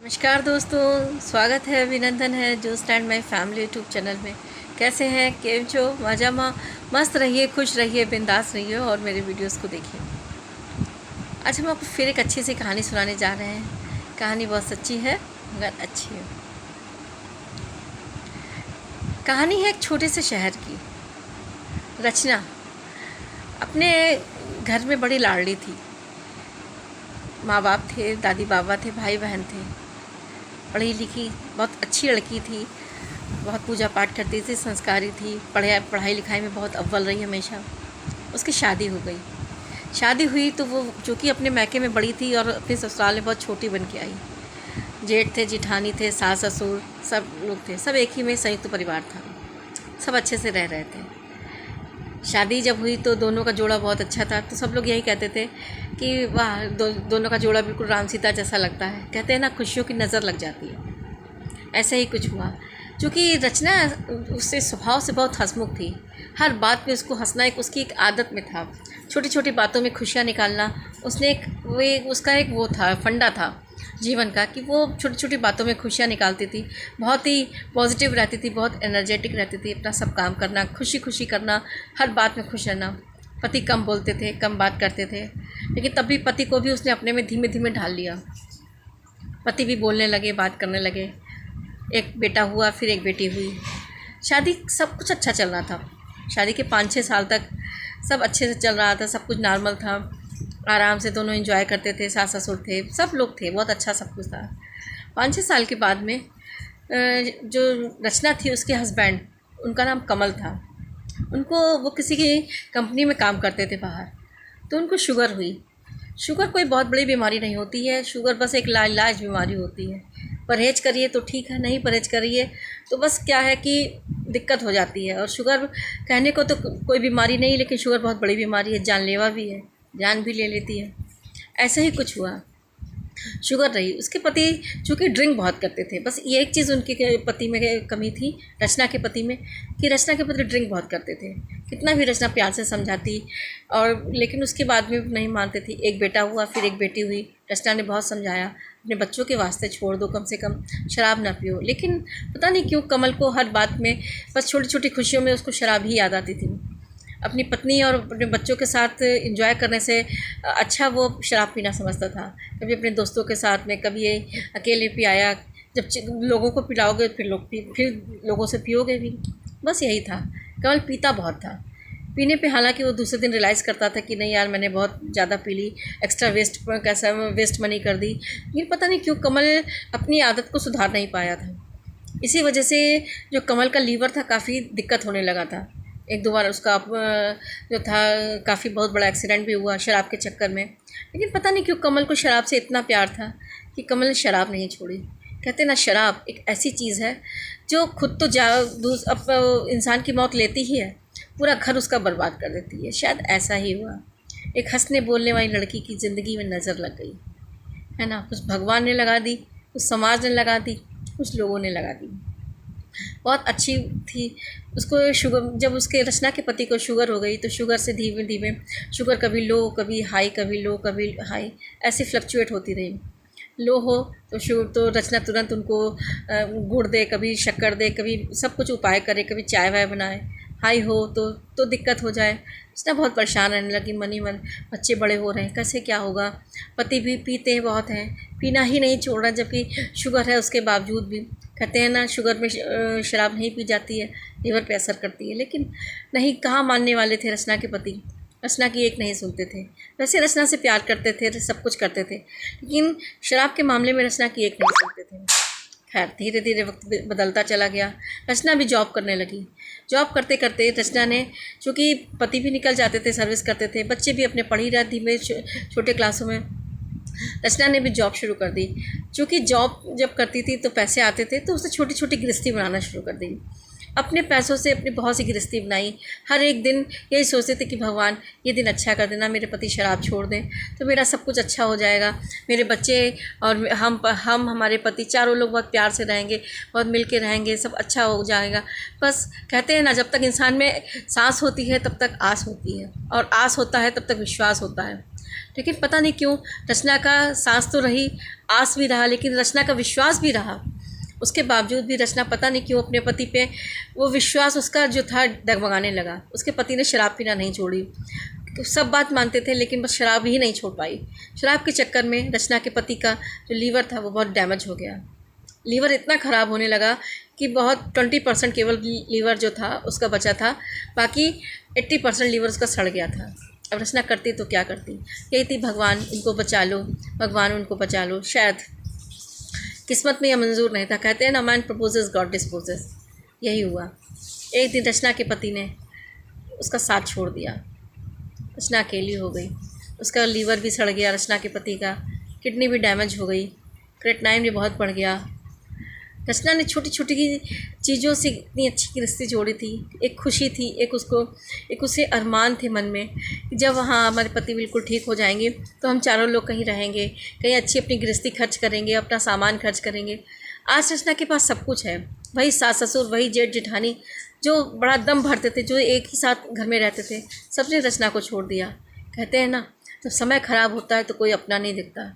नमस्कार दोस्तों, स्वागत है, अभिनंदन है जो stand my family YouTube channel में। कैसे हैं, केम छो, मजा मस्त रहिए, खुश रहिए, बिंदास रहिए और मेरे वीडियोस को देखिए। आज हम आपको फिर एक अच्छी सी कहानी सुनाने जा रहे हैं। कहानी बहुत सच्ची है मगर अच्छी है। कहानी है एक छोटे से शहर की। रचना अपने घर में बड़ी लाडली थी। माँ बाप थे, दादी बाबा थे, भाई बहन थे। पढ़ी लिखी बहुत अच्छी लड़की थी, बहुत पूजा पाठ करती थी, संस्कारी थी, पढ़ाई लिखाई में बहुत अव्वल रही हमेशा। उसकी शादी हो गई। शादी हुई तो वो जो कि अपने मैके में बड़ी थी और अपने ससुराल में बहुत छोटी बन के आई। जेठ थे, जिठानी थे, सास ससुर सब लोग थे। सब एक ही में संयुक्त परिवार था। सब अच्छे से रह रहे थे। शादी जब हुई तो दोनों का जोड़ा बहुत अच्छा था। तो सब लोग यही कहते थे कि वाह, दोनों का जोड़ा बिल्कुल राम सीता जैसा लगता है। कहते हैं ना, खुशियों की नज़र लग जाती है। ऐसे ही कुछ हुआ। चूँकि रचना उससे स्वभाव से बहुत हंसमुख थी। हर बात पे उसको हंसना एक उसकी एक आदत में था। छोटी छोटी बातों में खुशियाँ निकालना उसने उसका एक वो था, फंडा था जीवन का, कि वो छोटी छोटी बातों में खुशियाँ निकालती थी। बहुत ही पॉजिटिव रहती थी, बहुत एनर्जेटिक रहती थी। अपना सब काम करना, खुशी खुशी करना, हर बात में खुश रहना। पति कम बोलते थे, कम बात करते थे, लेकिन तब भी पति को भी उसने अपने में धीमे धीमे ढाल लिया। पति भी बोलने लगे, बात करने लगे। एक बेटा हुआ, फिर एक बेटी हुई। शादी सब कुछ अच्छा चल रहा था। शादी के 5-6 साल तक सब अच्छे से चल रहा था, सब कुछ नॉर्मल था। आराम से दोनों एंजॉय करते थे, सास ससुर थे, सब लोग थे, बहुत अच्छा सब कुछ था। 5-6 साल के बाद में जो रचना थी, उसके हस्बैंड, उनका नाम कमल था। उनको वो किसी की कंपनी में काम करते थे बाहर। तो उनको शुगर हुई। शुगर कोई बहुत बड़ी बीमारी नहीं होती है। शुगर बस एक लाइलाज बीमारी होती है। परहेज करिए तो ठीक है, नहीं परहेज करिए तो बस क्या है कि दिक्कत हो जाती है। और शुगर कहने को तो कोई बीमारी नहीं, लेकिन शुगर बहुत बड़ी बीमारी है, जानलेवा भी है, जान भी ले लेती है। ऐसा ही कुछ हुआ। शुगर रही। उसके पति चूँकि ड्रिंक बहुत करते थे। बस ये एक चीज़ उनके पति में कमी थी, रचना के पति में, कि रचना के पति ड्रिंक बहुत करते थे। कितना भी रचना प्यार से समझाती और लेकिन उसके बाद में नहीं मानते थे। एक बेटा हुआ, फिर एक बेटी हुई। रचना ने बहुत समझाया, अपने बच्चों के वास्ते छोड़ दो, कम से कम शराब ना पियो। लेकिन पता नहीं क्यों कमल को हर बात में बस छोटी छोटी खुशियों में उसको शराब ही याद आती थी। अपनी पत्नी और अपने बच्चों के साथ एंजॉय करने से अच्छा वो शराब पीना समझता था। कभी अपने दोस्तों के साथ में, कभी ये अकेले पी आया। जब लोगों को पिलाओगे फिर लोगों से पियोगे भी। बस यही था। कमल पीता बहुत था। पीने पे हालांकि वो दूसरे दिन रियलाइज़ करता था कि नहीं यार, मैंने बहुत ज़्यादा पी ली, एक्स्ट्रा वेस्ट मनी कर दी। लेकिन पता नहीं क्यों कमल अपनी आदत को सुधार नहीं पाया था। इसी वजह से जो कमल का लीवर था, काफ़ी दिक्कत होने लगा था। 1-2 बार उसका जो था, काफ़ी बहुत बड़ा एक्सीडेंट भी हुआ शराब के चक्कर में। लेकिन पता नहीं क्यों कमल को शराब से इतना प्यार था कि कमल ने शराब नहीं छोड़ी। कहते ना, शराब एक ऐसी चीज़ है जो खुद तो अब इंसान की मौत लेती ही है, पूरा घर उसका बर्बाद कर देती है। शायद ऐसा ही हुआ। एक हंसने बोलने वाली लड़की की ज़िंदगी में नज़र लग गई, है ना। कुछ भगवान ने लगा दी, कुछ समाज ने लगा दी, कुछ लोगों ने लगा दी। बहुत अच्छी थी। उसको शुगर, जब उसके रचना के पति को शुगर हो गई तो शुगर से धीमे धीमे शुगर कभी लो, कभी हाई, कभी लो, कभी हाई, ऐसे फ्लक्चुएट होती रही। लो हो तो रचना तुरंत उनको गुड़ दे, कभी शक्कर दे, कभी सब कुछ उपाय करे, कभी चाय वाय बनाए। हाई हो तो दिक्कत हो जाए। रचना बहुत परेशान रहने लगी, मन ही मन। बच्चे बड़े हो रहे हैं, कैसे क्या होगा। पति भी पीते हैं, बहुत हैं, पीना ही नहीं छोड़ रहा, जबकि शुगर है उसके बावजूद भी। कहते हैं ना, शुगर में शराब नहीं पी जाती है, लीवर पे असर करती है। लेकिन नहीं, कहाँ मानने वाले थे रचना के पति। रचना की एक नहीं सुनते थे। वैसे रचना से प्यार करते थे, सब कुछ करते थे, लेकिन शराब के मामले में रचना की एक नहीं सुनते थे। खैर, धीरे धीरे वक्त बदलता चला गया। रचना भी जॉब करने लगी। जॉब करते करते रचना ने, चूँकि पति भी निकल जाते थे, सर्विस करते थे, बच्चे भी अपने पढ़ ही रहे धीमे छोटे क्लासों में, रचना ने भी जॉब शुरू कर दी। चूँकि जॉब जब करती थी तो पैसे आते थे, तो उसने छोटी छोटी गृहस्थी बनाना शुरू कर दी। अपने पैसों से अपनी बहुत सी गृहस्थी बनाई। हर एक दिन यही सोचते थे कि भगवान ये दिन अच्छा कर देना, मेरे पति शराब छोड़ दें तो मेरा सब कुछ अच्छा हो जाएगा। मेरे बच्चे और हम हमारे पति चारों लोग बहुत प्यार से रहेंगे, बहुत मिल के रहेंगे, सब अच्छा हो जाएगा। बस कहते हैं ना, जब तक इंसान में सांस होती है तब तक आस होती है, और आस होता है तब तक विश्वास होता है। लेकिन पता नहीं क्यों रचना का सांस तो रही, आस भी रहा, लेकिन रचना का विश्वास भी रहा। उसके बावजूद भी रचना पता नहीं क्यों अपने पति पे वो विश्वास उसका जो था डगमगाने लगा। उसके पति ने शराब पीना नहीं छोड़ी, सब बात मानते थे लेकिन बस शराब ही नहीं छोड़ पाई। शराब के चक्कर में रचना के पति का जो लीवर था वो बहुत डैमेज हो गया। लीवर इतना ख़राब होने लगा कि बहुत 20% केवल लीवर जो था उसका बचा था, बाकी 80% लीवर उसका सड़ गया था। अब रचना करती तो क्या करती, यही थी भगवान इनको बचा लो, भगवान उनको बचा लो। शायद किस्मत में यह मंजूर नहीं था। कहते हैं ना, मैन प्रपोजेस गॉड डिस्पोजेस। यही हुआ। एक दिन रचना के पति ने उसका साथ छोड़ दिया। रचना अकेली हो गई। उसका लीवर भी सड़ गया, रचना के पति का किडनी भी डैमेज हो गई, क्रेटनाइन भी बहुत बढ़ गया। रचना ने छोटी छोटी चीज़ों से इतनी अच्छी गृहस्थी जोड़ी थी। एक खुशी थी, एक उसे अरमान थे मन में कि जब हाँ हमारे पति बिल्कुल ठीक हो जाएंगे तो हम चारों लोग कहीं रहेंगे, कहीं अच्छी अपनी गृहस्थी खर्च करेंगे, अपना सामान खर्च करेंगे। आज रचना के पास सब कुछ है। वही सास ससुर, वही जेठ जेठानी जो बड़ा दम भरते थे, जो एक ही साथ घर में रहते थे, सबने रचना को छोड़ दिया। कहते हैं ना, जब समय ख़राब होता है तो कोई अपना नहीं दिखता।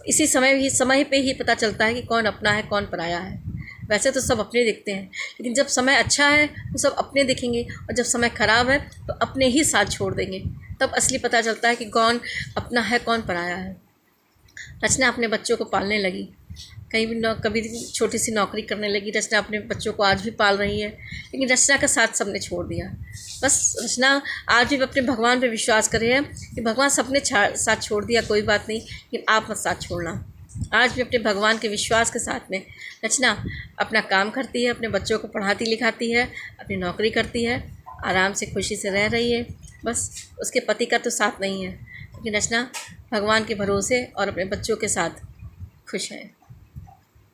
इसी समय पे ही पता चलता है कि कौन अपना है कौन पराया है। वैसे तो सब अपने दिखते हैं, लेकिन जब समय अच्छा है तो सब अपने दिखेंगे, और जब समय ख़राब है तो अपने ही साथ छोड़ देंगे। तब असली पता चलता है कि कौन अपना है कौन पराया है। रचना अपने बच्चों को पालने लगी, कहीं भी कभी छोटी सी नौकरी करने लगी। रचना अपने बच्चों को आज भी पाल रही है, लेकिन रचना का साथ सबने छोड़ दिया। बस रचना आज भी अपने भगवान पे विश्वास कर रही है कि भगवान सबने साथ छोड़ दिया, कोई बात नहीं, लेकिन आप मत साथ छोड़ना। आज भी अपने भगवान के विश्वास के साथ में रचना अपना काम करती है, अपने बच्चों को पढ़ाती लिखाती है, अपनी नौकरी करती है, आराम से खुशी से रह रही है। बस उसके पति का तो साथ नहीं है, लेकिन रचना भगवान के भरोसे और अपने बच्चों के साथ खुश है।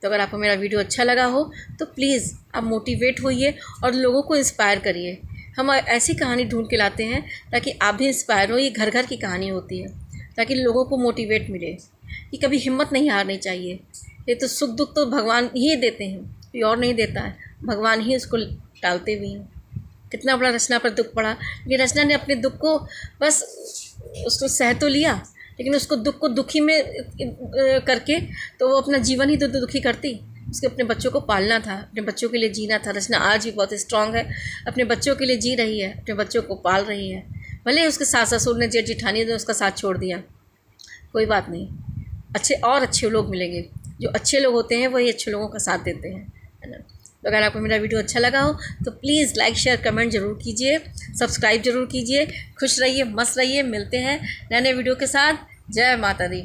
तो अगर आपको मेरा वीडियो अच्छा लगा हो तो प्लीज़ आप मोटिवेट होइए और लोगों को इंस्पायर करिए। हम ऐसी कहानी ढूंढ के लाते हैं ताकि आप भी इंस्पायर हो। ये घर घर की कहानी होती है, ताकि लोगों को मोटिवेट मिले कि कभी हिम्मत नहीं हारनी चाहिए। ये तो सुख दुख तो भगवान ही देते हैं, कोई और नहीं देता है, भगवान ही उसको टालते भी हैं। कितना बड़ा रचना पर दुख पड़ा, ये रचना ने अपने दुख को बस उसको सह तो लिया, लेकिन उसको दुख को दुखी में करके तो वो अपना जीवन ही तो दुखी करती। उसके अपने बच्चों को पालना था, अपने बच्चों के लिए जीना था। रचना आज भी बहुत स्ट्रांग है, अपने बच्चों के लिए जी रही है, अपने बच्चों को पाल रही है। भले उसके सास ससुर ने, जेठ जेठानी ने उसका साथ छोड़ दिया, कोई बात नहीं। अच्छे लोग मिलेंगे। जो अच्छे लोग होते हैं वही अच्छे लोगों का साथ देते हैं, है ना। तो अगर आपको मेरा वीडियो अच्छा लगा हो तो प्लीज़ लाइक शेयर कमेंट ज़रूर कीजिए, सब्सक्राइब ज़रूर कीजिए। खुश रहिए, मस्त रहिए। मिलते हैं नए नए वीडियो के साथ। जय माता दी।